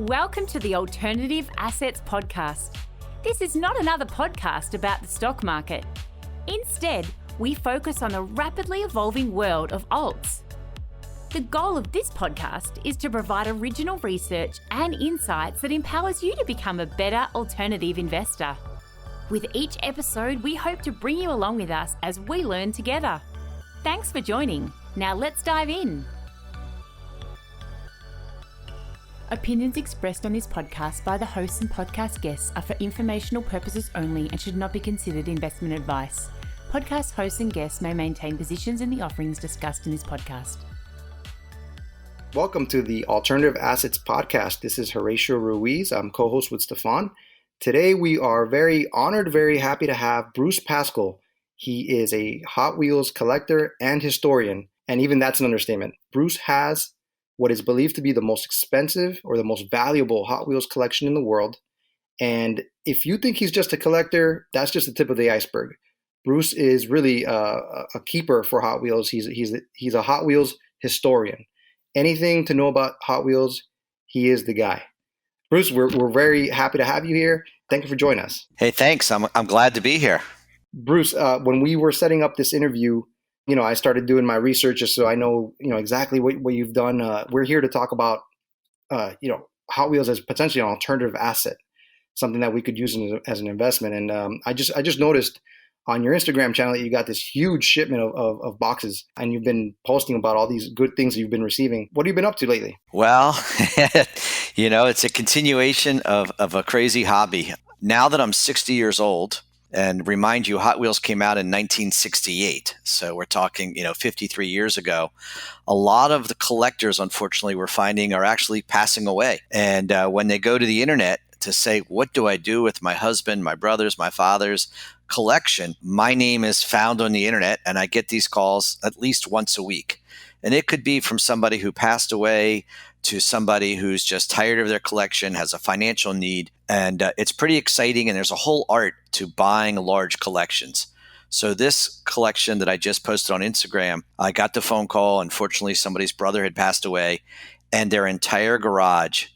Welcome to the Alternative Assets Podcast. This is not another podcast about the stock market. Instead, we focus on the rapidly evolving world of alts. The goal of this podcast is to provide original research and insights that empowers you to become a better alternative investor. With each episode, we hope to bring you along with us as we learn together. Thanks for joining. Now let's dive in. Opinions expressed on this podcast by the hosts and podcast guests are for informational purposes only and should not be considered investment advice. Podcast hosts and guests may maintain positions in the offerings discussed in this podcast. Welcome to the Alternative Assets Podcast. This is Horacio Ruiz. I'm co-host with Stefan. Today we are very honored, very happy to have Bruce Pascal. He is a Hot Wheels collector and historian, and even that's an understatement. Bruce has what is believed to be the most expensive or the most valuable Hot Wheels collection in the world. And if you think he's just a collector, that's just the tip of the iceberg. Bruce is really a keeper for Hot Wheels. He's a Hot Wheels historian. Anything to know about Hot Wheels, he is the guy. Bruce, we're very happy to have you here. Thank you for joining us. Hey, thanks. I'm glad to be here. Bruce, when we were setting up this interview, I started doing my research just so I know, exactly what you've done. We're here to talk about, Hot Wheels as potentially an alternative asset, something that we could use as an investment. And I just noticed on your Instagram channel that you got this huge shipment of boxes, and you've been posting about all these good things you've been receiving. What have you been up to lately? Well, it's a continuation of a crazy hobby. Now that I'm 60 years old, and remind you, Hot Wheels came out in 1968. So we're talking, 53 years ago. A lot of the collectors, unfortunately, we're finding are actually passing away. And when they go to the internet to say, what do I do with my husband, my brothers, my father's collection? My name is found on the internet, and I get these calls at least once a week. And it could be from somebody who passed away to somebody who's just tired of their collection, has a financial need. And it's pretty exciting. And there's a whole art to buying large collections. So this collection that I just posted on Instagram, I got the phone call. Unfortunately, somebody's brother had passed away, and their entire garage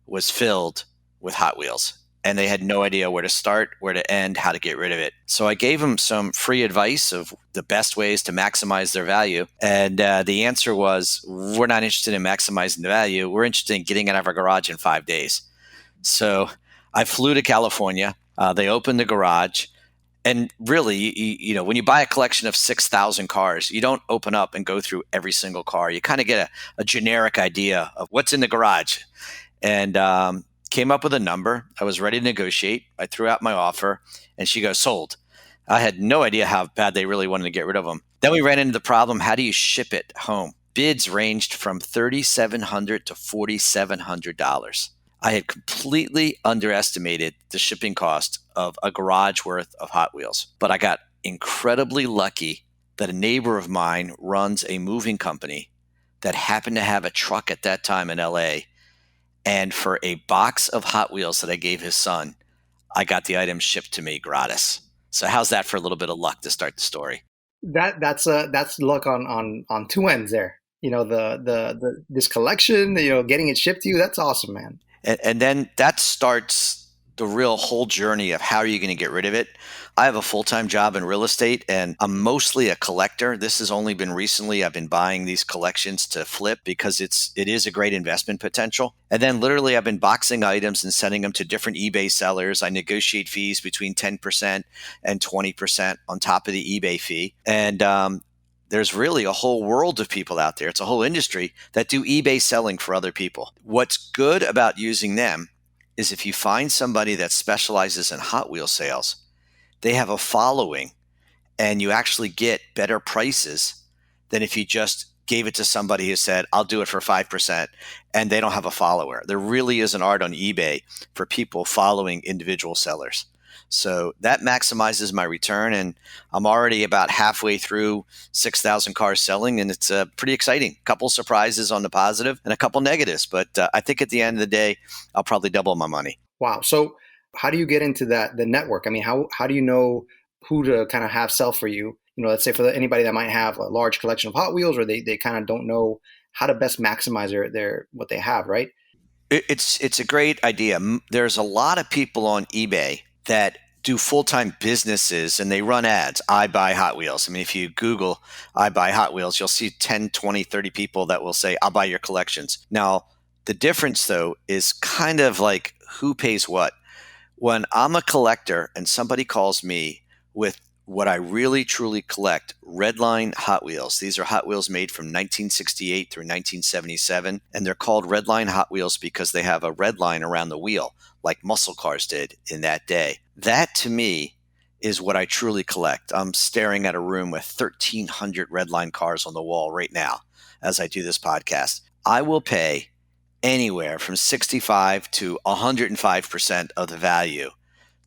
was filled with Hot Wheels. And they had no idea where to start, where to end, how to get rid of it. So I gave them some free advice of the best ways to maximize their value. And the answer was, we're not interested in maximizing the value. We're interested in getting it out of our garage in 5 days. So I flew to California. They opened the garage. And really, when you buy a collection of 6,000 cars, you don't open up and go through every single car. You kind of get a generic idea of what's in the garage. And came up with a number. I was ready to negotiate. I threw out my offer, and she goes, sold. I had no idea how bad they really wanted to get rid of them. Then we ran into the problem, how do you ship it home? Bids ranged from $3,700 to $4,700. I had completely underestimated the shipping cost of a garage worth of Hot Wheels. But I got incredibly lucky that a neighbor of mine runs a moving company that happened to have a truck at that time in LA. And for a box of Hot Wheels that I gave his son, I got the items shipped to me gratis. So how's that for a little bit of luck to start the story? That's luck on two ends there. This collection, getting it shipped to you. That's awesome, man. And then that starts the real whole journey of how are you going to get rid of it. I have a full-time job in real estate, and I'm mostly a collector. This has only been recently I've been buying these collections to flip because it is a great investment potential. And then literally I've been boxing items and sending them to different eBay sellers. I negotiate fees between 10% and 20% on top of the eBay fee. And there's really a whole world of people out there. It's a whole industry that do eBay selling for other people. What's good about using them is if you find somebody that specializes in Hot Wheels sales, they have a following, and you actually get better prices than if you just gave it to somebody who said, I'll do it for 5%, and they don't have a follower. There really is an art on eBay for people following individual sellers. So that maximizes my return, and I'm already about halfway through 6,000 cars selling, and it's pretty exciting. A couple surprises on the positive and a couple negatives, but I think at the end of the day, I'll probably double my money. Wow. So how do you get into the network? I mean, how do you know who to kind of have sell for you? Let's say for anybody that might have a large collection of Hot Wheels, or they kind of don't know how to best maximize their what they have, right? It's a great idea. There's a lot of people on eBay that do full-time businesses and they run ads. I buy Hot Wheels. I mean, if you Google I buy Hot Wheels, you'll see 10, 20, 30 people that will say, I'll buy your collections. Now, the difference though is kind of like who pays what. When I'm a collector and somebody calls me with what I really truly collect, Redline Hot Wheels. These are Hot Wheels made from 1968 through 1977, and they're called Redline Hot Wheels because they have a red line around the wheel, like muscle cars did in that day. That, to me, is what I truly collect. I'm staring at a room with 1,300 Redline cars on the wall right now as I do this podcast. I will pay anywhere from 65 to 105% of the value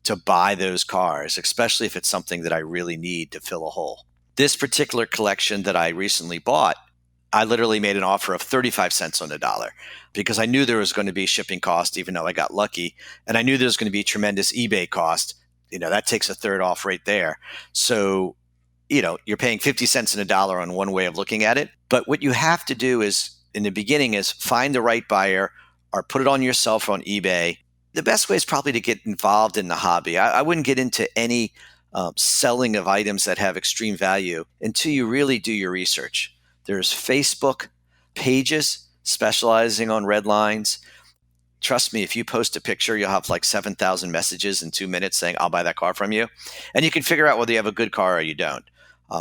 to buy those cars, especially if it's something that I really need to fill a hole. This particular collection that I recently bought, I literally made an offer of 35 cents on the dollar because I knew there was going to be shipping cost, even though I got lucky. And I knew there was going to be tremendous eBay cost. That takes a third off right there. So, you're paying 50 cents in a dollar on one way of looking at it. But what you have to do is, in the beginning, is find the right buyer or put it on yourself on eBay. The best way is probably to get involved in the hobby. I wouldn't get into any selling of items that have extreme value until you really do your research. There's Facebook pages specializing on red lines. Trust me, if you post a picture, you'll have like 7,000 messages in 2 minutes saying, I'll buy that car from you. And you can figure out whether you have a good car or you don't.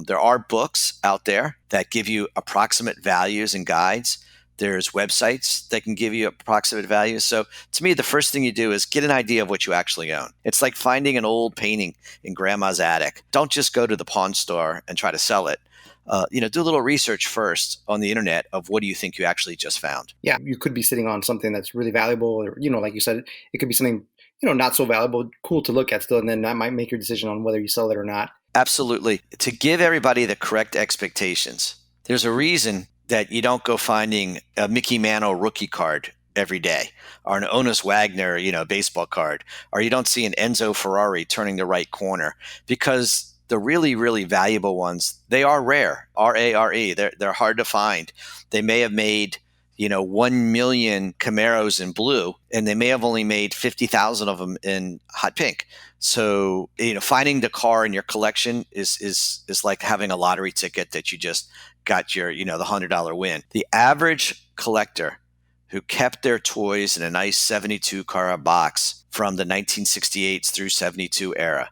There are books out there that give you approximate values and guides. There's websites that can give you approximate values. So to me, the first thing you do is get an idea of what you actually own. It's like finding an old painting in grandma's attic. Don't just go to the pawn store and try to sell it. Do a little research first on the internet of what do you think you actually just found. Yeah, you could be sitting on something that's really valuable, or, like you said, it could be something, not so valuable, cool to look at still, and then that might make your decision on whether you sell it or not. Absolutely. To give everybody the correct expectations, there's a reason that you don't go finding a Mickey Mantle rookie card every day or an Honus Wagner, baseball card, or you don't see an Enzo Ferrari turning the right corner because the really, really valuable ones, they are rare, R-A-R-E. They're hard to find. They may have made, 1 million Camaros in blue, and they may have only made 50,000 of them in hot pink. So, finding the car in your collection is like having a lottery ticket that you just got your, the $100 win. The average collector who kept their toys in a nice 72 car box from the 1968 through 72 era,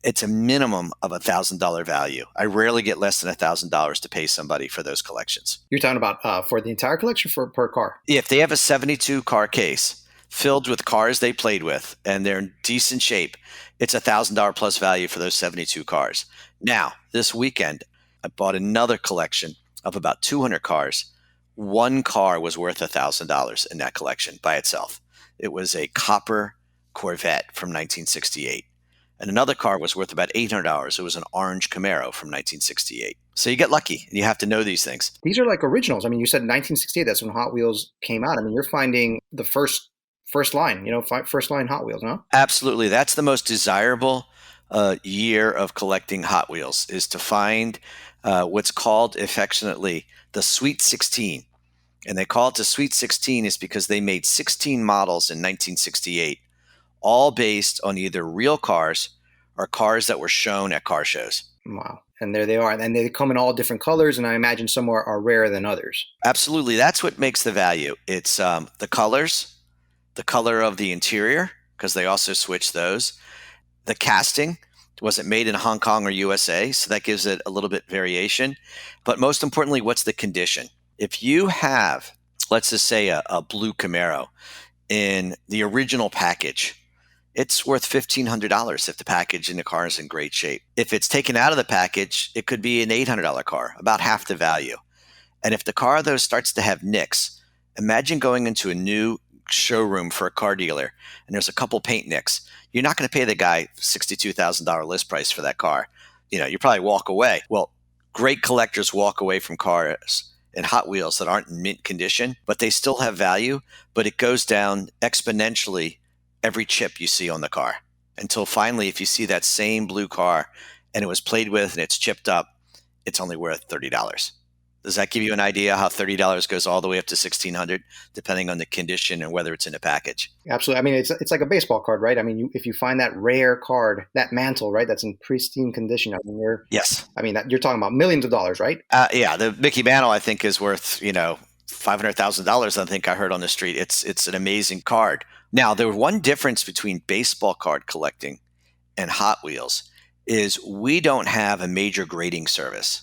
it's a minimum of $1,000 value. I rarely get less than $1,000 to pay somebody for those collections. You're talking about for the entire collection per car? If they have a 72 car case filled with cars they played with and they're in decent shape, it's $1,000 plus value for those 72 cars. Now, this weekend, I bought another collection of about 200 cars. One car was worth $1,000 in that collection by itself. It was a copper Corvette from 1968. And another car was worth about $800. It was an orange Camaro from 1968. So you get lucky. You have to know these things. These are like originals. I mean, you said 1968. That's when Hot Wheels came out. I mean, you're finding the first line, first line Hot Wheels, no? Absolutely. That's the most desirable year of collecting Hot Wheels, is to find what's called affectionately the Sweet 16. And they call it the Sweet 16 is because they made 16 models in 1968, all based on either real cars or cars that were shown at car shows. Wow. And there they are. And they come in all different colors, and I imagine some are rarer than others. Absolutely. That's what makes the value. It's the colors, the color of the interior, because they also switch those, the casting. Was it made in Hong Kong or USA? So that gives it a little bit variation. But most importantly, what's the condition? If you have, let's just say, a blue Camaro in the original package, it's worth $1,500 if the package in the car is in great shape. If it's taken out of the package, it could be an $800 car, about half the value. And if the car, though, starts to have nicks, imagine going into a new showroom for a car dealer and there's a couple paint nicks. You're not going to pay the guy $62,000 list price for that car. You probably walk away. Well, great collectors walk away from cars in Hot Wheels that aren't in mint condition, but they still have value, but it goes down exponentially every chip you see on the car until finally, if you see that same blue car and it was played with and it's chipped up, it's only worth $30. Does that give you an idea how $30 goes all the way up to $1,600, depending on the condition and whether it's in a package? Absolutely. I mean, it's like a baseball card, right? I mean, if you find that rare card, that mantle, right, that's in pristine condition, I mean, Yes. you're talking about millions of dollars, right? Yeah, the Mickey Mantle, I think, is worth, $500,000. I think I heard on the street. It's an amazing card. Now, the one difference between baseball card collecting and Hot Wheels is we don't have a major grading service.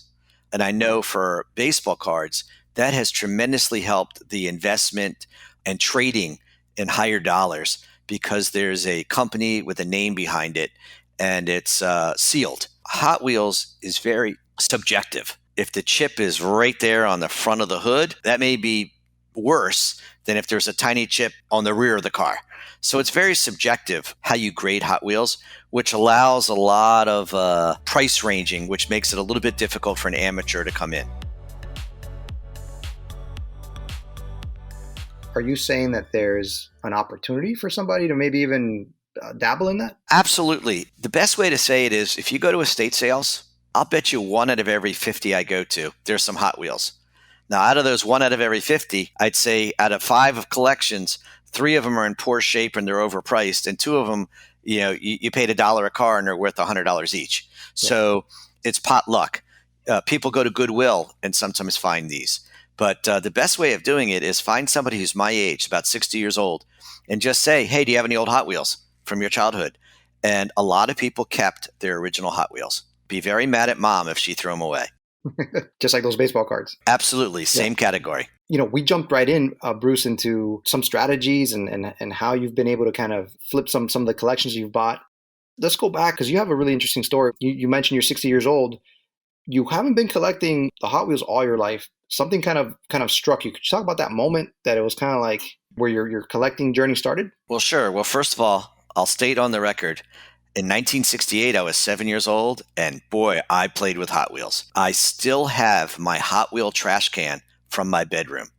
And I know for baseball cards, that has tremendously helped the investment and trading in higher dollars because there's a company with a name behind it and it's sealed. Hot Wheels is very subjective. If the chip is right there on the front of the hood, that may be worse than if there's a tiny chip on the rear of the car. So it's very subjective how you grade Hot Wheels, which allows a lot of price ranging, which makes it a little bit difficult for an amateur to come in. Are you saying that there's an opportunity for somebody to maybe even dabble in that? Absolutely. The best way to say it is if you go to estate sales, I'll bet you 1 out of every 50 I go to, there's some Hot Wheels. Now, out of those 1 out of every 50, I'd say out of 5 collections, 3 of them are in poor shape and they're overpriced, and 2 of them, you paid $1 a car and they're worth $100 each. Yeah. So it's pot luck. People go to Goodwill and sometimes find these. But the best way of doing it is find somebody who's my age, about 60 years old, and just say, hey, do you have any old Hot Wheels from your childhood? And a lot of people kept their original Hot Wheels. Be very mad at mom if she threw them away. Just like those baseball cards. Absolutely. Same category. We jumped right in, Bruce, into some strategies and how you've been able to kind of flip some of the collections you've bought. Let's go back because you have a really interesting story. You mentioned you're 60 years old. You haven't been collecting the Hot Wheels all your life. Something kind of struck you. Could you talk about that moment that it was kind of like where your collecting journey started? Well, sure. Well, first of all, I'll state on the record, in 1968, I was 7 years old, and boy, I played with Hot Wheels. I still have my Hot Wheel trash can from my bedroom,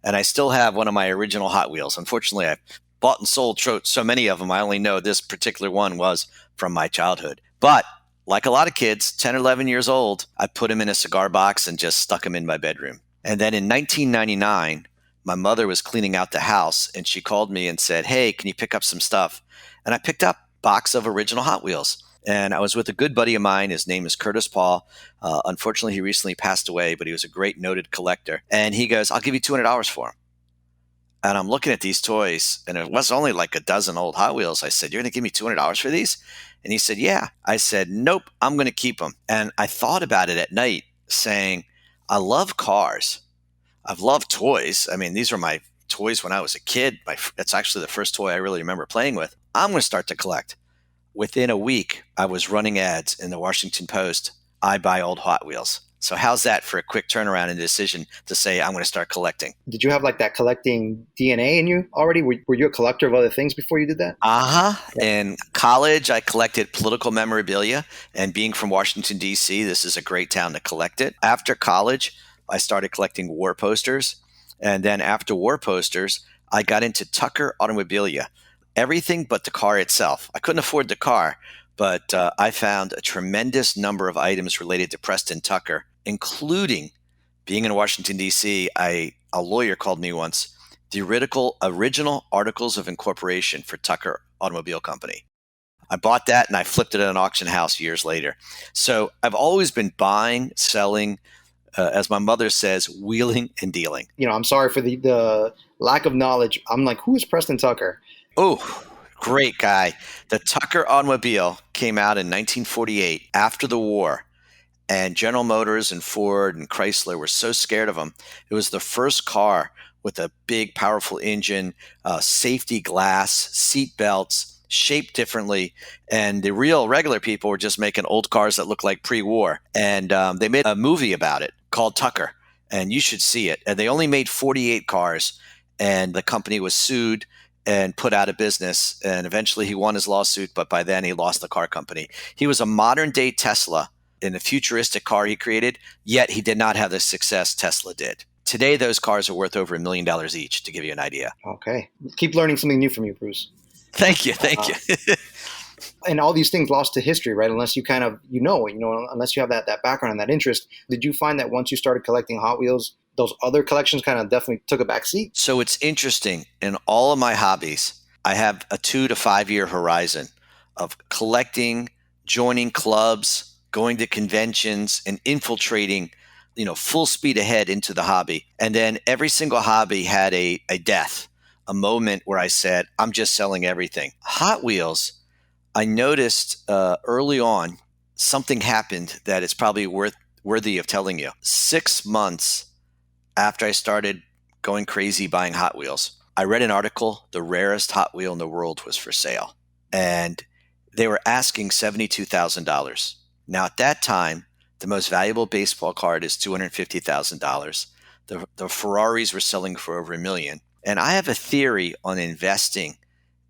and I still have one of my original Hot Wheels. Unfortunately, I bought and sold so many of them, I only know this particular one was from my childhood. But like a lot of kids, 10 or 11 years old, I put them in a cigar box and just stuck them in my bedroom. And then in 1999, my mother was cleaning out the house, and she called me and said, hey, can you pick up some stuff? And I picked up box of original Hot Wheels. And I was with a good buddy of mine. His name is Curtis Paul. Unfortunately, he recently passed away, but he was a great noted collector. And he goes, I'll give you $200 for them. And I'm looking at these toys, and it was only like a dozen old Hot Wheels. I said, you're going to give me $200 for these? And he said, yeah. I said, nope, I'm going to keep them. And I thought about it at night saying, I love cars. I've loved toys. I mean, these were my toys when I was a kid. That's actually the first toy I really remember playing with. I'm going to start to collect. Within a week, I was running ads in the Washington Post. I buy old Hot Wheels. So how's that for a quick turnaround and decision to say I'm going to start collecting? Did you have like that collecting DNA in you already? Were you a collector of other things before you did that? Yeah. In college, I collected political memorabilia. And being from Washington, D.C., this is a great town to collect it. After college, I started collecting war posters. And then after war posters, I got into Tucker automobilia. Everything but the car itself. I couldn't afford the car, but I found a tremendous number of items related to Preston Tucker, including being in Washington, D.C., a lawyer called me once, the original articles of incorporation for Tucker Automobile Company. I bought that and I flipped it at an auction house years later. So I've always been buying, selling, as my mother says, wheeling and dealing. I'm sorry for the lack of knowledge. I'm like, who is Preston Tucker? Oh, great guy. The Tucker automobile came out in 1948 after the war, and General Motors and Ford and Chrysler were so scared of him. It was the first car with a big, powerful engine, safety glass, seat belts, shaped differently. And the real regular people were just making old cars that looked like pre-war. And they made a movie about it called Tucker, and you should see it. And they only made 48 cars, and the company was sued and put out of business. And eventually he won his lawsuit, but by then he lost the car company. He was a modern day Tesla in a futuristic car he created, yet he did not have the success Tesla did. Today, those cars are worth over $1 million each, to give you an idea. Okay. Keep learning something new from you, Bruce. Thank you. And all these things lost to history, right? Unless you kind of, unless you have that background and that interest. Did you find that once you started collecting Hot Wheels, those other collections kind of definitely took a back seat? So it's interesting. In all of my hobbies, I have a 2 to 5 year horizon of collecting, joining clubs, going to conventions, and infiltrating, full speed ahead into the hobby. And then every single hobby had a death, a moment where I said, I'm just selling everything. Hot Wheels, I noticed early on something happened that is probably worthy of telling you. 6 months after I started going crazy buying Hot Wheels, I read an article, the rarest Hot Wheel in the world was for sale. And they were asking $72,000. Now, at that time, the most valuable baseball card is $250,000. The Ferraris were selling for over $1 million. And I have a theory on investing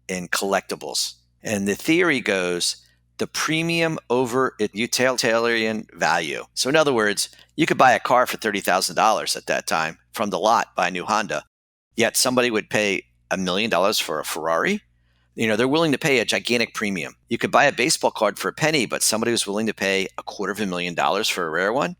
in collectibles. And the theory goes, the premium over its utilitarian value. So in other words, you could buy a car for $30,000 at that time from the lot, buy a new Honda. Yet somebody would pay $1 million for a Ferrari. They're willing to pay a gigantic premium. You could buy a baseball card for a penny, but somebody was willing to pay $250,000 for a rare one.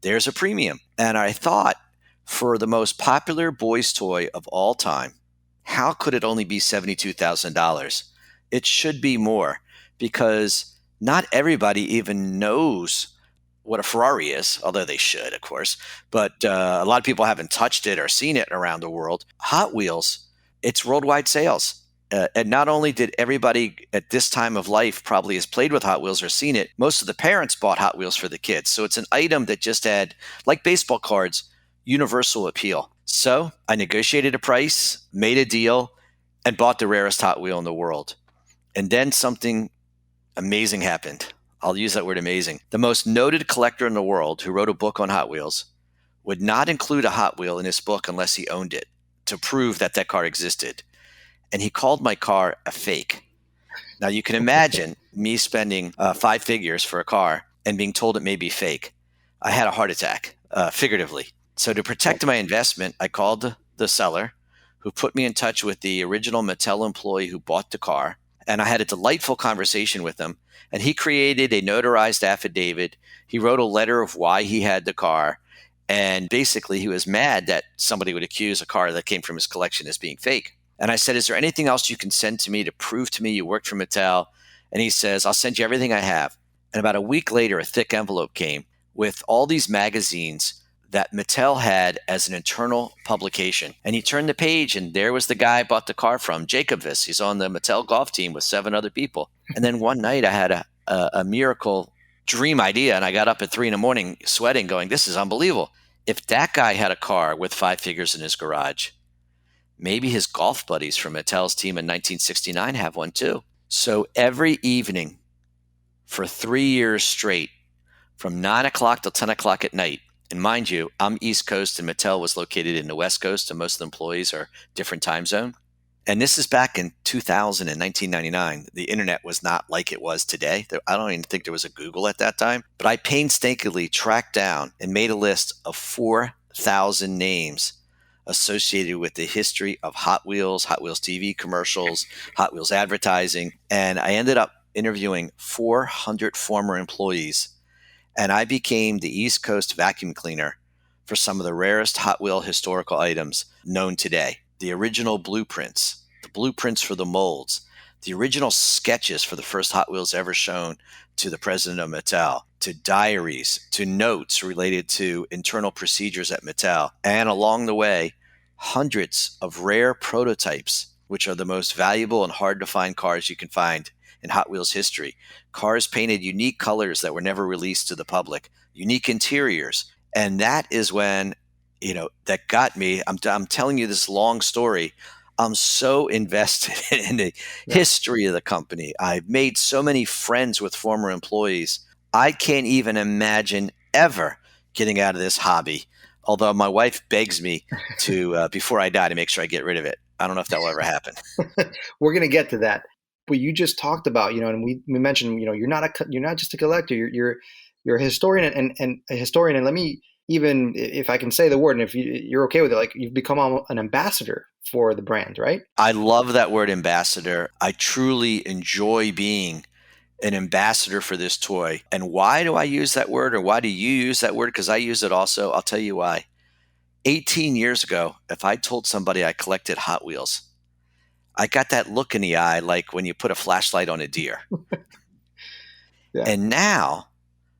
There's a premium. And I thought, for the most popular boys' toy of all time, how could it only be $72,000? It should be more, because not everybody even knows what a Ferrari is, although they should, of course. But a lot of people haven't touched it or seen it around the world. Hot Wheels, it's worldwide sales. And not only did everybody at this time of life probably has played with Hot Wheels or seen it, most of the parents bought Hot Wheels for the kids. So it's an item that just had, like baseball cards, universal appeal. So I negotiated a price, made a deal, and bought the rarest Hot Wheel in the world. And then something amazing happened. I'll use that word amazing. The most noted collector in the world, who wrote a book on Hot Wheels, would not include a Hot Wheel in his book unless he owned it, to prove that that car existed. And he called my car a fake. Now you can imagine me spending 5 figures for a car and being told it may be fake. I had a heart attack, figuratively. So to protect my investment, I called the seller, who put me in touch with the original Mattel employee who bought the car. And I had a delightful conversation with him. And he created a notarized affidavit. He wrote a letter of why he had the car. And basically, he was mad that somebody would accuse a car that came from his collection as being fake. And I said, is there anything else you can send to me to prove to me you worked for Mattel? And he says, I'll send you everything I have. And about a week later, a thick envelope came with all these magazines that Mattel had as an internal publication. And he turned the page, and there was the guy I bought the car from, Jacobvis. He's on the Mattel golf team with 7 other people. And then one night I had a miracle dream idea, and I got up at 3 a.m. sweating, going, this is unbelievable. If that guy had a car with 5 figures in his garage, maybe his golf buddies from Mattel's team in 1969 have one too. So every evening for 3 years straight, from 9 o'clock till 10 o'clock at night, and mind you, I'm East Coast and Mattel was located in the West Coast, and most of the employees are different time zone. And this is back in 2000 and 1999. The internet was not like it was today. I don't even think there was a Google at that time. But I painstakingly tracked down and made a list of 4,000 names associated with the history of Hot Wheels TV commercials, Hot Wheels advertising. And I ended up interviewing 400 former employees. And I became the East Coast vacuum cleaner for some of the rarest Hot Wheel historical items known today. The original blueprints, the blueprints for the molds, the original sketches for the first Hot Wheels ever shown to the president of Mattel, to diaries, to notes related to internal procedures at Mattel, and along the way, hundreds of rare prototypes, which are the most valuable and hard to find cars you can find in Hot Wheels history. Cars painted unique colors that were never released to the public, unique interiors. And that is when, that got me. I'm telling you this long story. I'm so invested in the history of the company. I've made so many friends with former employees. I can't even imagine ever getting out of this hobby. Although my wife begs me to, before I die, to make sure I get rid of it. I don't know if that will ever happen. We're going to get to that. But you just talked about, and we mentioned, you're not just a collector. You're a historian and a historian. And let me even if I can say the word, and if you're okay with it, like you've become an ambassador for the brand, right? I love that word ambassador. I truly enjoy being an ambassador for this toy. And why do I use that word, or why do you use that word? Because I use it also. I'll tell you why. 18 years ago, if I told somebody I collected Hot Wheels, I got that look in the eye like when you put a flashlight on a deer. Yeah. And now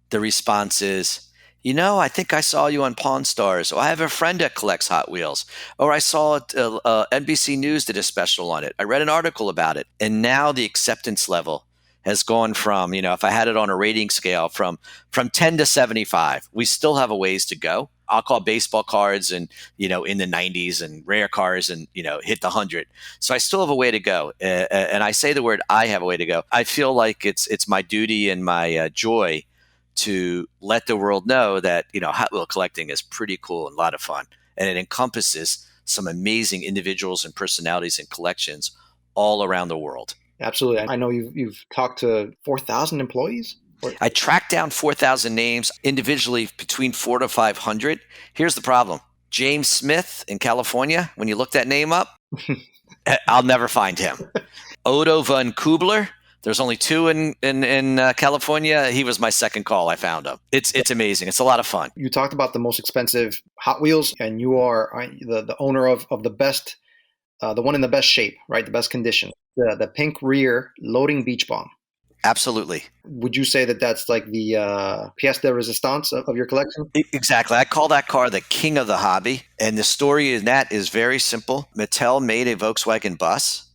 the response is, I think I saw you on Pawn Stars, or I have a friend that collects Hot Wheels, or I saw NBC News did a special on it. I read an article about it. And now the acceptance level has gone from, if I had it on a rating scale from 10 to 75, we still have a ways to go. I'll call baseball cards and, in the 90s, and rare cars and, hit the 100. So I still have a way to go. And I say the word, I have a way to go. I feel like it's my duty and my joy to let the world know that, Hot Wheel collecting is pretty cool and a lot of fun. And it encompasses some amazing individuals and personalities and collections all around the world. Absolutely. I know you've talked to 4,000 employees. I tracked down 4,000 names individually, between 400 to 500. Here's the problem. James Smith in California, when you look that name up, I'll never find him. Odo von Kubler, there's only two in California. He was my second call. I found him. It's amazing. It's a lot of fun. You talked about the most expensive Hot Wheels, and you are the owner of the best, the one in the best shape, right? The best condition. The pink rear loading beach bomb. Absolutely. Would you say that that's like the pièce de résistance of your collection? Exactly. I call that car the king of the hobby. And the story in that is very simple. Mattel made a Volkswagen Bus.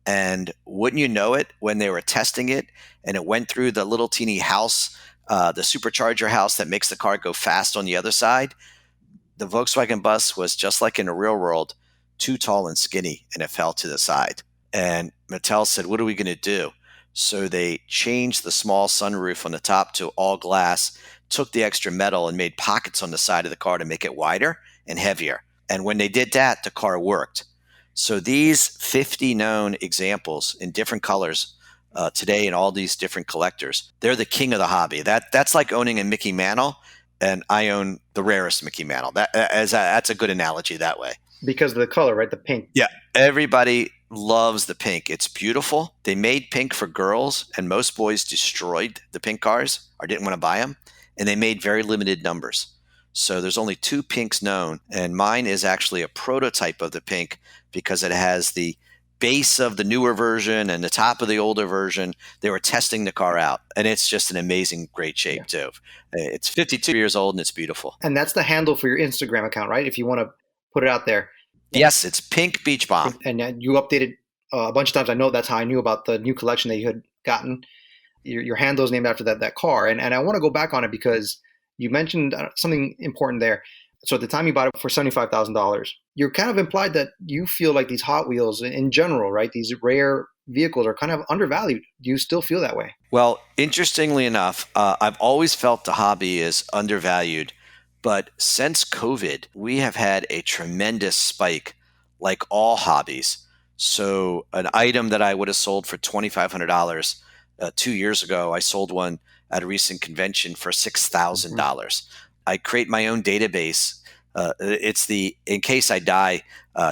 And wouldn't you know it, when they were testing it and it went through the little teeny house, the supercharger house that makes the car go fast on the other side, the Volkswagen Bus was just like in the real world, too tall and skinny, and it fell to the side. And Mattel said, what are we going to do? So they changed the small sunroof on the top to all glass, took the extra metal and made pockets on the side of the car to make it wider and heavier. And when they did that, the car worked. So these 50 known examples in different colors today, in all these different collectors, they're the king of the hobby. That's like owning a Mickey Mantle, and I own the rarest Mickey Mantle. That's a good analogy that way. Because of the color, right? The pink. Yeah. Everybody loves the pink. It's beautiful. They made pink for girls, and most boys destroyed the pink cars or didn't want to buy them. And they made very limited numbers. So there's only two pinks known. And mine is actually a prototype of the pink, because it has the base of the newer version and the top of the older version. They were testing the car out, and it's just an amazing, great shape too. It's 52 years old and it's beautiful. And that's the handle for your Instagram account, right? If you want to put it out there. Yes, it's Pink Beach Bomb. And you updated a bunch of times. I know that's how I knew about the new collection that you had gotten. Your handle is named after that car. And I want to go back on it because you mentioned something important there. So at the time you bought it for $75,000, you kind of implied that you feel like these Hot Wheels in general, right? These rare vehicles are kind of undervalued. Do you still feel that way? Well, interestingly enough, I've always felt the hobby is undervalued. But since COVID, we have had a tremendous spike, like all hobbies. So an item that I would have sold for $2,500 2 years ago, I sold one at a recent convention for $6,000. Mm-hmm. I create my own database. It's the In Case I Die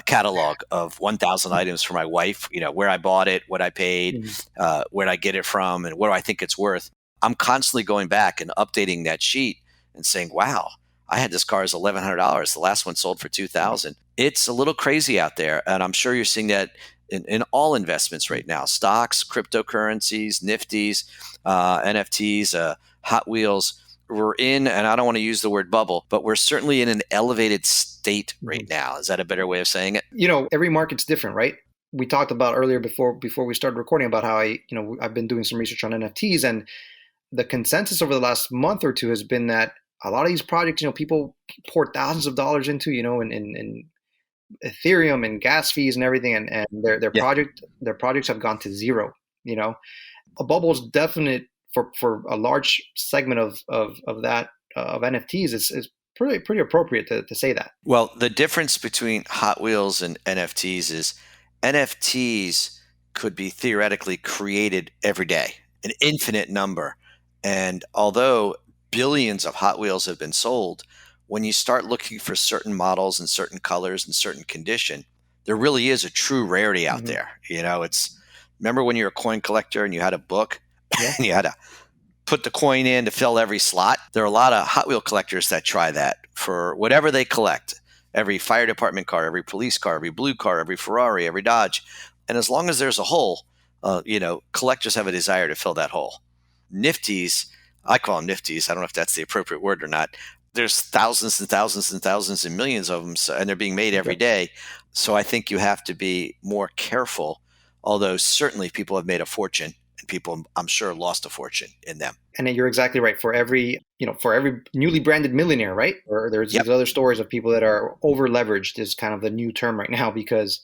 catalog of 1,000 items for my wife, where I bought it, what I paid, mm-hmm. Where I get it from, and what do I think it's worth. I'm constantly going back and updating that sheet and saying, wow, I had this car as $1,100. The last one sold for $2,000. It's a little crazy out there. And I'm sure you're seeing that in all investments right now. Stocks, cryptocurrencies, Nifties, NFTs, Hot Wheels. We're in, and I don't want to use the word bubble, but we're certainly in an elevated state right now. Is that a better way of saying it? Every market's different, right? We talked about earlier before we started recording about how I've been doing some research on NFTs, and the consensus over the last month or two has been that a lot of these projects, people pour thousands of dollars into, in Ethereum and gas fees and everything, and their projects have gone to zero. A bubble is definite for a large segment of that of NFTs is pretty appropriate to say that. Well, the difference between Hot Wheels and NFTs is NFTs could be theoretically created every day, an infinite number, and although billions of Hot Wheels have been sold, when you start looking for certain models and certain colors and certain condition, there really is a true rarity out there. Remember when you were a coin collector and you had a book and you had to put the coin in to fill every slot? There are a lot of Hot Wheel collectors that try that for whatever they collect. Every fire department car, every police car, every blue car, every Ferrari, every Dodge. And as long as there's a hole, collectors have a desire to fill that hole. Nifties, I call them nifties. I don't know if that's the appropriate word or not. There's thousands and thousands and thousands and millions of them, and they're being made every day. So I think you have to be more careful, although certainly people have made a fortune, and people, I'm sure, lost a fortune in them. And you're exactly right. For every newly branded millionaire, right? Or there's these other stories of people that are over leveraged is kind of the new term right now, because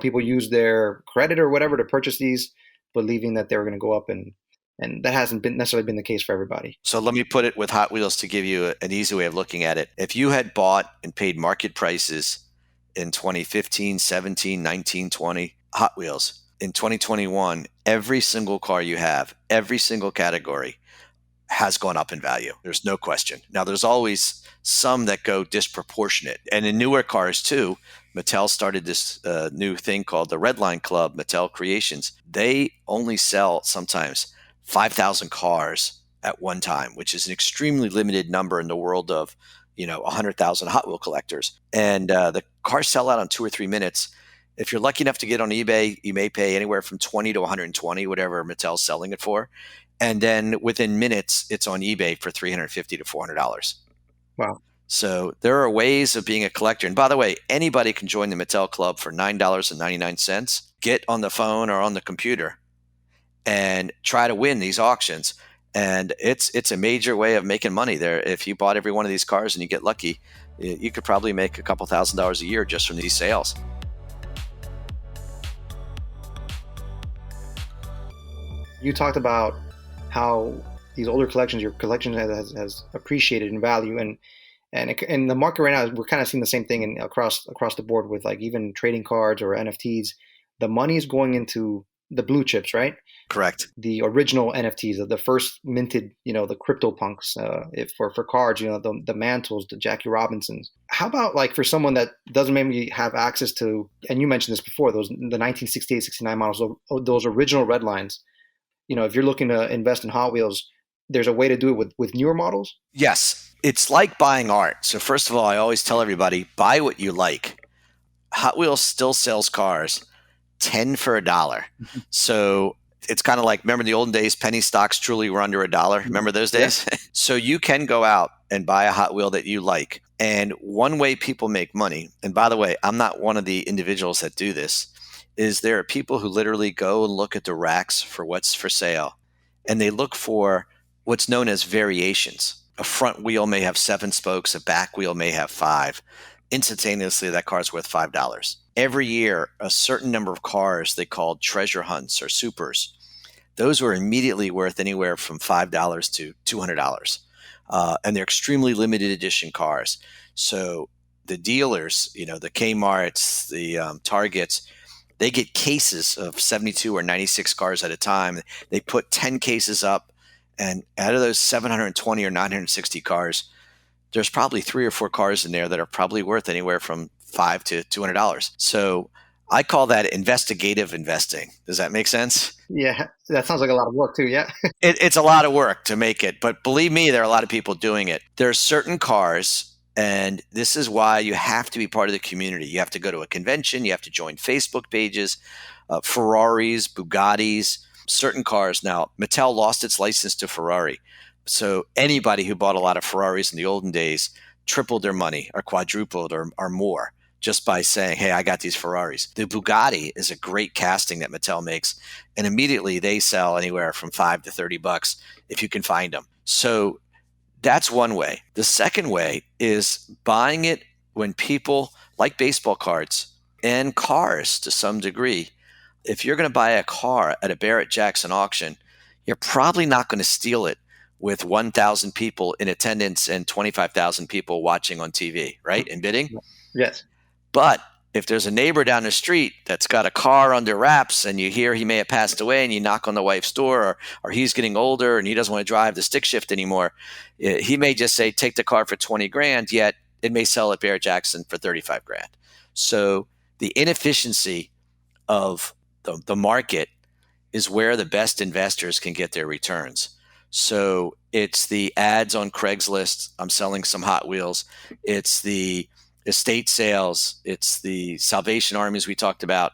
people use their credit or whatever to purchase these, believing that they're going to go up, and that hasn't necessarily been the case for everybody. So let me put it with Hot Wheels to give you an easy way of looking at it. If you had bought and paid market prices in 2015, 17, 19, 20 Hot Wheels, in 2021, every single car you have, every single category has gone up in value. There's no question. Now, there's always some that go disproportionate. And in newer cars too, Mattel started this new thing called the Red Line Club, Mattel Creations. They only sell sometimes 5,000 cars at one time, which is an extremely limited number in the world of 100,000 Hot Wheel collectors. And the cars sell out on 2 or 3 minutes. If you're lucky enough to get on eBay, you may pay anywhere from 20 to 120, whatever Mattel's selling it for. And then within minutes, it's on eBay for $350 to $400. Wow. So there are ways of being a collector. And by the way, anybody can join the Mattel Club for $9.99. Get on the phone or on the computer and try to win these auctions. And it's a major way of making money there. If you bought every one of these cars and you get lucky, you could probably make a couple $1,000s a year just from these sales. You talked about how these older collections, your collection has appreciated in value, and in the market right now, we're kind of seeing the same thing across the board with like even trading cards or NFTs. The money is going into the blue chips, right? Correct. The original NFTs, the first minted, the CryptoPunks, for cards, the Mantles, the Jackie Robinsons. How about like for someone that doesn't maybe have access to, and you mentioned this before, the 1968, 69 models, those original red lines. If you're looking to invest in Hot Wheels, there's a way to do it with newer models? Yes. It's like buying art. So first of all, I always tell everybody, buy what you like. Hot Wheels still sells cars 10 for $1. Mm-hmm. So it's kind of like, remember the olden days, penny stocks truly were under $1. Remember those days? Yeah. So you can go out and buy a Hot Wheel that you like. And one way people make money, and by the way, I'm not one of the individuals that do this, is there are people who literally go and look at the racks for what's for sale, and they look for what's known as variations. A front wheel may have 7 spokes, a back wheel may have 5. Instantaneously, that car's worth $5. Every year, a certain number of cars they called treasure hunts or supers, those were immediately worth anywhere from $5 to $200. And they're extremely limited edition cars. So the dealers, the Kmarts, the Targets, they get cases of 72 or 96 cars at a time. They put 10 cases up, and out of those 720 or 960 cars, there's probably 3 or 4 cars in there that are probably worth anywhere from $5 to $200. So I call that investigative investing. Does that make sense? Yeah, that sounds like a lot of work too, yeah. It's a lot of work to make it, but believe me, there are a lot of people doing it. There are certain cars, and this is why you have to be part of the community. You have to go to a convention. You have to join Facebook pages, Ferraris, Bugattis, certain cars. Now, Mattel lost its license to Ferrari. So anybody who bought a lot of Ferraris in the olden days tripled their money or quadrupled or more just by saying, hey, I got these Ferraris. The Bugatti is a great casting that Mattel makes, and immediately they sell anywhere from $5 to $30 if you can find them. So that's one way. The second way is buying it when people like baseball cards and cars to some degree. If you're going to buy a car at a Barrett-Jackson auction, you're probably not going to steal it with 1,000 people in attendance and 25,000 people watching on TV, right? And bidding. Yes. But if there's a neighbor down the street that's got a car under wraps and you hear he may have passed away and you knock on the wife's door, or he's getting older and he doesn't want to drive the stick shift anymore, he may just say, take the car for 20 grand, yet it may sell at Barrett Jackson for 35 grand. So the inefficiency of the market is where the best investors can get their returns. So it's the ads on Craigslist. I'm selling some Hot Wheels. It's the estate sales. It's the Salvation Armies we talked about.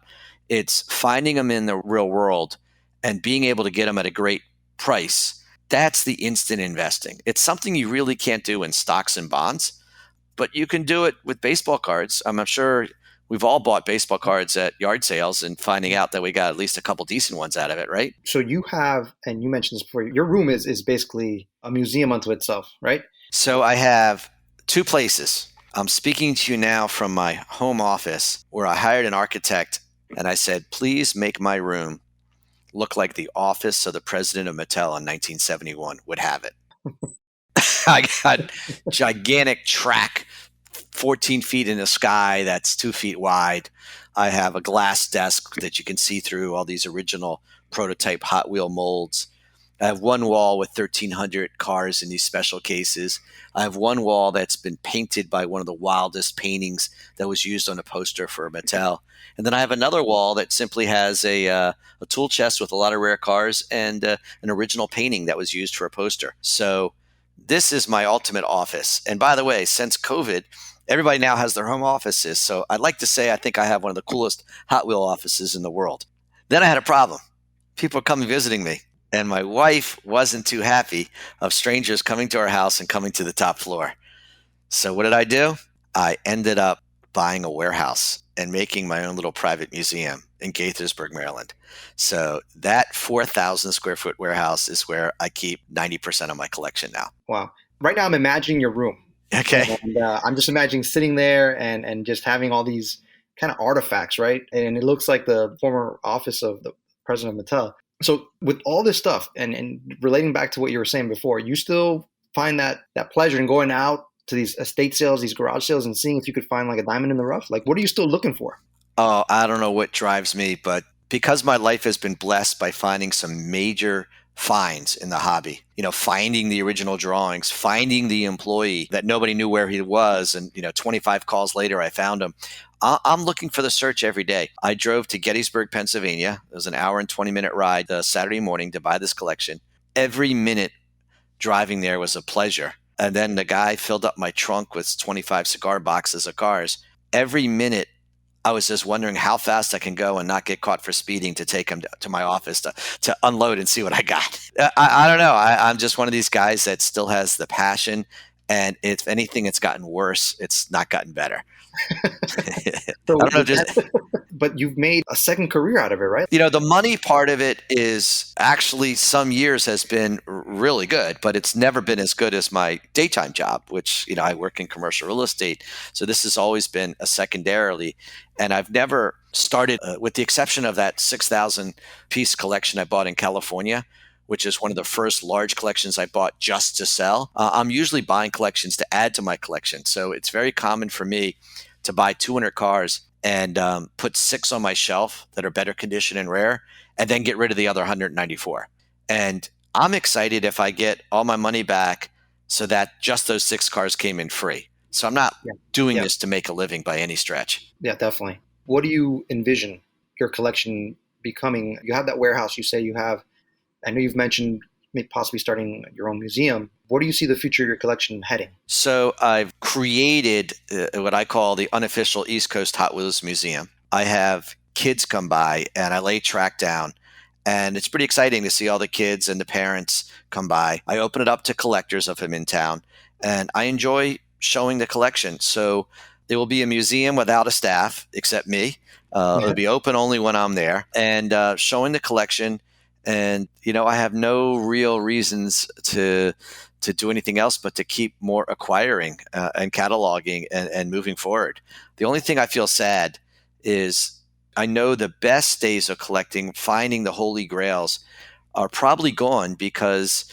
It's finding them in the real world and being able to get them at a great price. That's the instant investing. It's something you really can't do in stocks and bonds, but you can do it with baseball cards. I'm sure we've all bought baseball cards at yard sales and finding out that we got at least a couple decent ones out of it, right? So you have, and you mentioned this before, your room is basically a museum unto itself, right? So I have two places. I'm speaking to you now from my home office where I hired an architect and I said, please make my room look like the office of the president of Mattel in 1971 would have it. I got gigantic track, 14 feet in the sky that's 2 feet wide. I have a glass desk that you can see through all these original prototype Hot Wheel molds. I have one wall with 1,300 cars in these special cases. I have one wall that's been painted by one of the wildest paintings that was used on a poster for Mattel. And then I have another wall that simply has a tool chest with a lot of rare cars and an original painting that was used for a poster. So this is my ultimate office. And by the way, since COVID, everybody now has their home offices. So I'd like to say I think I have one of the coolest Hot Wheel offices in the world. Then I had a problem. People are coming visiting me. And my wife wasn't too happy of strangers coming to our house and coming to the top floor. So what did I do? I ended up buying a warehouse and making my own little private museum in Gaithersburg, Maryland. So that 4,000 square foot warehouse is where I keep 90% of my collection now. Wow. Right now I'm imagining your room. Okay. And I'm just imagining sitting there and just having all these kind of artifacts, right? And it looks like the former office of the president of Mattel. So with all this stuff and relating back to what you were saying before, you still find that pleasure in going out to these estate sales, these garage sales, and seeing if you could find like a diamond in the rough? Like, what are you still looking for? Oh, I don't know what drives me, but because my life has been blessed by finding some major finds in the hobby, finding the original drawings, finding the employee that nobody knew where he was. And, 25 calls later, I found him. I'm looking for the search every day. I drove to Gettysburg, Pennsylvania. It was an hour and 20-minute ride Saturday morning to buy this collection. Every minute driving there was a pleasure. And then the guy filled up my trunk with 25 cigar boxes of cars. Every minute, I was just wondering how fast I can go and not get caught for speeding to take him to my office to unload and see what I got. I don't know. I'm just one of these guys that still has the passion. And if anything, it's gotten worse. It's not gotten better. So I don't know. But you've made a second career out of it, right? The money part of it is actually some years has been really good, but it's never been as good as my daytime job, which, I work in commercial real estate. So this has always been a secondarily. And I've never started, with the exception of that 6,000 piece collection I bought in California, which is one of the first large collections I bought just to sell. I'm usually buying collections to add to my collection. So it's very common for me to buy 200 cars and put 6 on my shelf that are better condition and rare, and then get rid of the other 194. And I'm excited if I get all my money back so that just those 6 cars came in free. So I'm not doing this to make a living by any stretch. Yeah, definitely. What do you envision your collection becoming? You have that warehouse you say you have. I know you've mentioned possibly starting your own museum. Where do you see the future of your collection heading? So I've created what I call the unofficial East Coast Hot Wheels Museum. I have kids come by and I lay track down. And it's pretty exciting to see all the kids and the parents come by. I open it up to collectors of them in town. And I enjoy showing the collection. So there will be a museum without a staff except me. It'll be open only when I'm there. And showing the collection. And, I have no real reasons to do anything else but to keep more acquiring and cataloging and moving forward. The only thing I feel sad is I know the best days of collecting, finding the holy grails, are probably gone because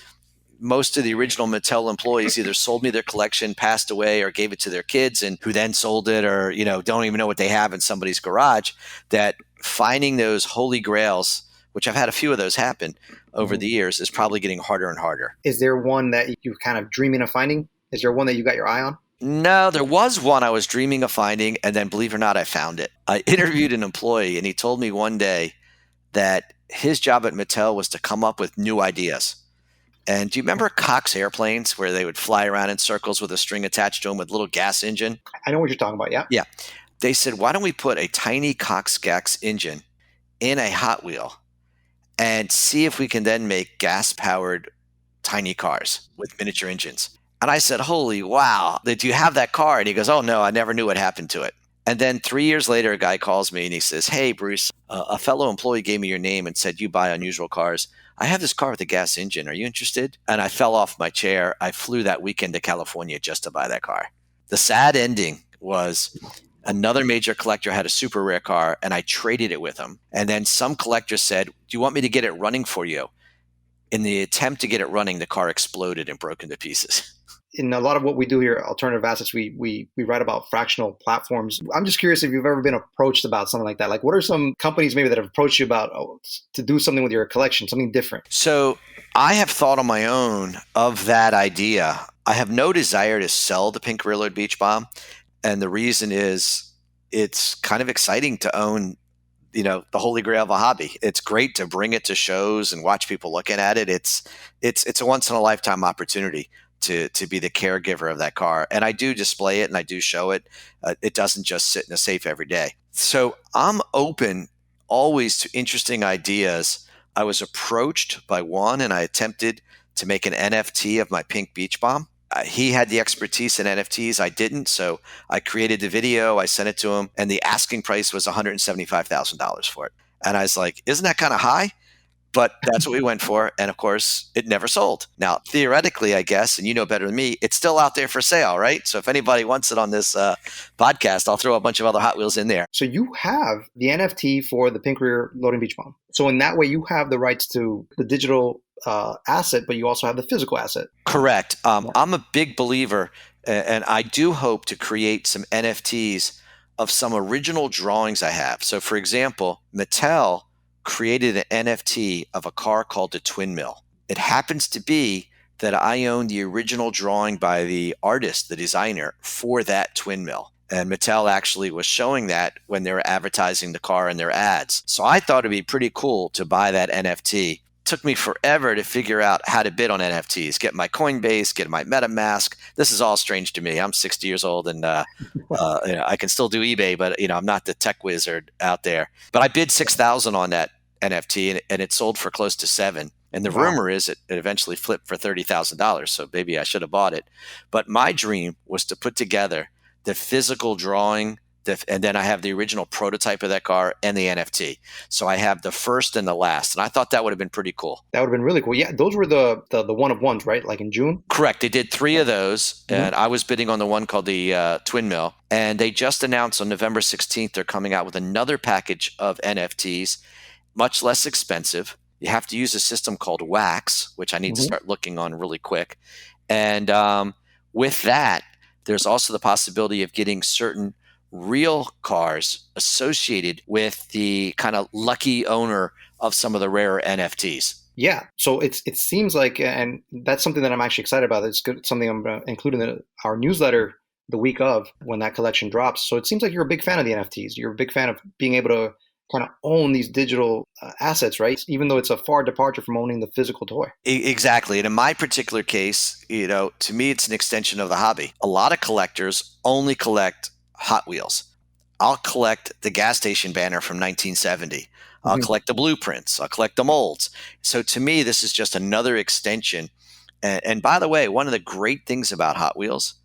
most of the original Mattel employees either sold me their collection, passed away, or gave it to their kids, and who then sold it, or don't even know what they have in somebody's garage. That finding those holy grails, which I've had a few of those happen over the years, is probably getting harder and harder. Is there one that you're kind of dreaming of finding? Is there one that you got your eye on? No, there was one I was dreaming of finding, and then believe it or not, I found it. I interviewed an employee, and he told me one day that his job at Mattel was to come up with new ideas. And do you remember Cox airplanes where they would fly around in circles with a string attached to them with a little gas engine? I know what you're talking about, yeah. Yeah. They said, why don't we put a tiny Cox gas engine in a Hot Wheel and see if we can then make gas-powered tiny cars with miniature engines? And I said, holy wow, did you have that car? And he goes, oh, no, I never knew what happened to it. And then 3 years later, a guy calls me and he says, hey, Bruce, a fellow employee gave me your name and said you buy unusual cars. I have this car with a gas engine. Are you interested? And I fell off my chair. I flew that weekend to California just to buy that car. The sad ending was another major collector had a super rare car and I traded it with him. And then some collector said, do you want me to get it running for you? In the attempt to get it running, the car exploded and broke into pieces. In a lot of what we do here, alternative assets, we write about fractional platforms. I'm just curious if you've ever been approached about something like that. Like, what are some companies maybe that have approached you about to do something with your collection, something different? So I have thought on my own of that idea. I have no desire to sell the pink Reload Beach Bomb. And the reason is it's kind of exciting to own, the holy grail of a hobby. It's great to bring it to shows and watch people looking at it. It's a once in a lifetime opportunity to be the caregiver of that car. And I do display it and I do show it. It doesn't just sit in a safe every day. So I'm open always to interesting ideas. I was approached by one and I attempted to make an NFT of my pink beach bomb. He had the expertise in NFTs. I didn't. So I created the video. I sent it to him and the asking price was $175,000 for it. And I was like, isn't that kind of high? But that's what we went for. And of course, it never sold. Now, theoretically, I guess, and you know better than me, it's still out there for sale, right? So if anybody wants it on this podcast, I'll throw a bunch of other Hot Wheels in there. So you have the NFT for the pink rear loading beach bomb. So in that way, you have the rights to the digital asset, but you also have the physical asset. Correct. I'm a big believer, and I do hope to create some NFTs of some original drawings I have. So for example, Mattel created an NFT of a car called the Twin Mill. It happens to be that I own the original drawing by the artist, the designer, for that Twin Mill. And Mattel actually was showing that when they were advertising the car in their ads. So I thought it'd be pretty cool to buy that NFT. Took me forever to figure out how to bid on NFTs, get my Coinbase, get my MetaMask. This is all strange to me. I'm 60 years old and I can still do eBay, but I'm not the tech wizard out there. But I bid $6,000 on that NFT and it sold for close to $7,000. And the rumor is it eventually flipped for $30,000. So maybe I should have bought it. But my dream was to put together the physical drawing, and then I have the original prototype of that car and the NFT. So I have the first and the last. And I thought that would have been pretty cool. That would have been really cool. Yeah, those were the one of ones, right? Like in June? Correct. They did 3 of those. And I was bidding on the one called the Twin Mill. And they just announced on November 16th, they're coming out with another package of NFTs, much less expensive. You have to use a system called Wax, which I need to start looking on really quick. And with that, there's also the possibility of getting certain real cars associated with the kind of lucky owner of some of the rarer NFTs. Yeah. So it seems like, and that's something that I'm actually excited about. It's good, something I'm going to include in our newsletter the week of when that collection drops. So it seems like you're a big fan of the NFTs. You're a big fan of being able to kind of own these digital assets, right? Even though it's a far departure from owning the physical toy. Exactly. And in my particular case, to me, it's an extension of the hobby. A lot of collectors only collect Hot Wheels. I'll collect the gas station banner from 1970. I'll collect the blueprints. I'll collect the molds. So to me, this is just another extension. And by the way, one of the great things about Hot Wheels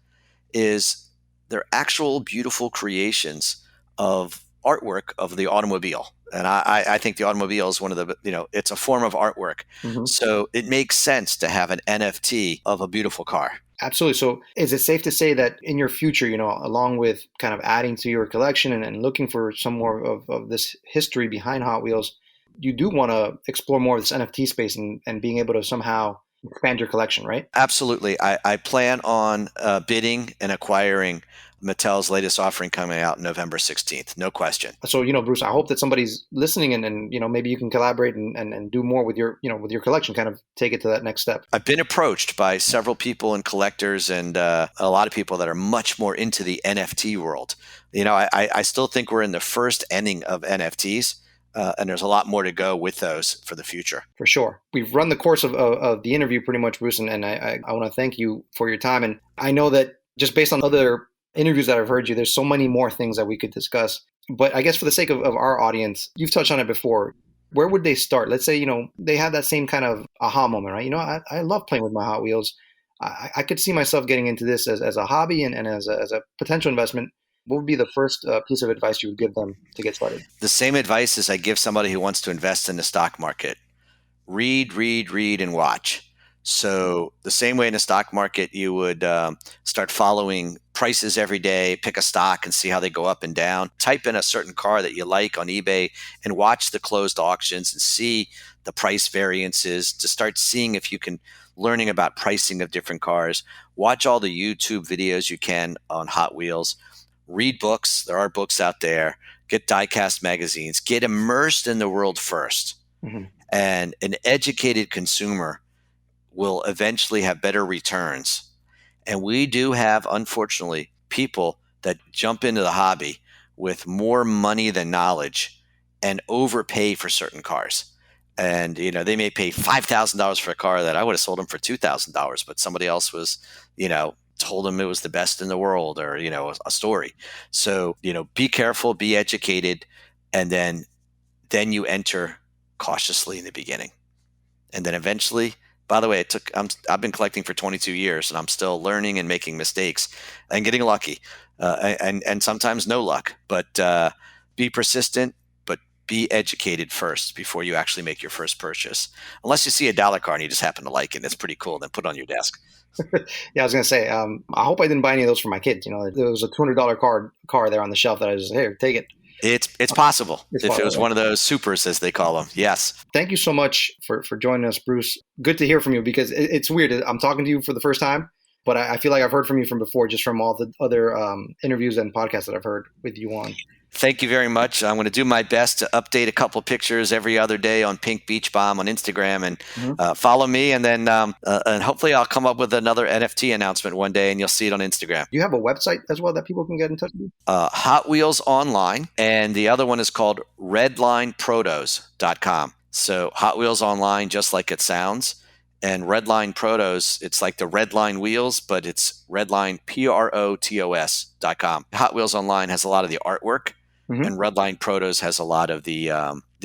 is they're actual beautiful creations of artwork of the automobile. And I think the automobile is one of the, it's a form of artwork. So it makes sense to have an NFT of a beautiful car. Absolutely. So is it safe to say that in your future, along with kind of adding to your collection and looking for some more of this history behind Hot Wheels, you do want to explore more of this NFT space and being able to somehow expand your collection, right? Absolutely. I plan on bidding and acquiring Mattel's latest offering coming out November 16th. No question. So, Bruce, I hope that somebody's listening and maybe you can collaborate and do more with your, with your collection, kind of take it to that next step. I've been approached by several people and collectors and a lot of people that are much more into the NFT world. I still think we're in the first inning of NFTs. And there's a lot more to go with those for the future. For sure. We've run the course of the interview pretty much, Bruce, and I want to thank you for your time. And I know that just based on other interviews that I've heard you, there's so many more things that we could discuss. But I guess for the sake of our audience, you've touched on it before. Where would they start? Let's say, they have that same kind of aha moment, right? I love playing with my Hot Wheels. I could see myself getting into this as a hobby and as a potential investment. What would be the first piece of advice you would give them to get started? The same advice as I give somebody who wants to invest in the stock market. Read, and watch. So the same way in the stock market, you would start following prices every day, pick a stock and see how they go up and down. Type in a certain car that you like on eBay and watch the closed auctions and see the price variances to start seeing if you can learning about pricing of different cars. Watch all the YouTube videos you can on Hot Wheels. Read books. There are books out there. Get diecast magazines. Get immersed in the world first. Mm-hmm. And an educated consumer will eventually have better returns. And we do have, unfortunately, people that jump into the hobby with more money than knowledge and overpay for certain cars. And, they may pay $5,000 for a car that I would have sold them for $2,000, but somebody else was, told them it was the best in the world or, a story. So, be careful, be educated, and then you enter cautiously in the beginning. And then eventually, by the way, I've been collecting for 22 years and I'm still learning and making mistakes and getting lucky and sometimes no luck, but be persistent, but be educated first before you actually make your first purchase. Unless you see a dollar car and you just happen to like it, it's pretty cool, then put it on your desk. Yeah, I was going to say, I hope I didn't buy any of those for my kids. There was a $200 car there on the shelf that I just, here, take it. It's possible. It was one of those supers, as they call them. Yes. Thank you so much for joining us, Bruce. Good to hear from you because it's weird. I'm talking to you for the first time, but I feel like I've heard from you from before, just from all the other interviews and podcasts that I've heard with you on. Thank you very much. I'm going to do my best to update a couple pictures every other day on Pink Beach Bomb on Instagram and follow me. And then and hopefully I'll come up with another NFT announcement one day and you'll see it on Instagram. Do you have a website as well that people can get in touch with you? Hot Wheels Online. And the other one is called redlineprotos.com. So Hot Wheels Online, just like it sounds. And Redline Protos, it's like the Redline Wheels, but it's Redline Protos.com. Hot Wheels Online has a lot of the artwork. Mm-hmm. And Redline Protos has a lot of the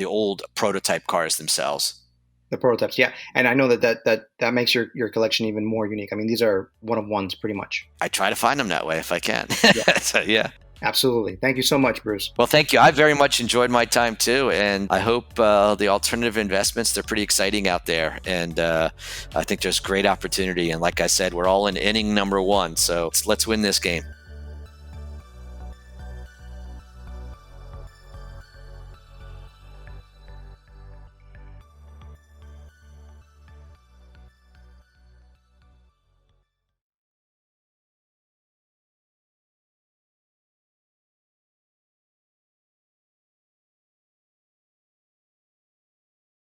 old prototype cars themselves. The prototypes, yeah. And I know that makes your collection even more unique. I mean, these are one of ones pretty much. I try to find them that way if I can. Yeah. So, yeah. Absolutely. Thank you so much, Bruce. Well, thank you. I very much enjoyed my time too. And I hope the alternative investments, they're pretty exciting out there. And I think there's great opportunity. And like I said, we're all in inning number 1. So let's win this game.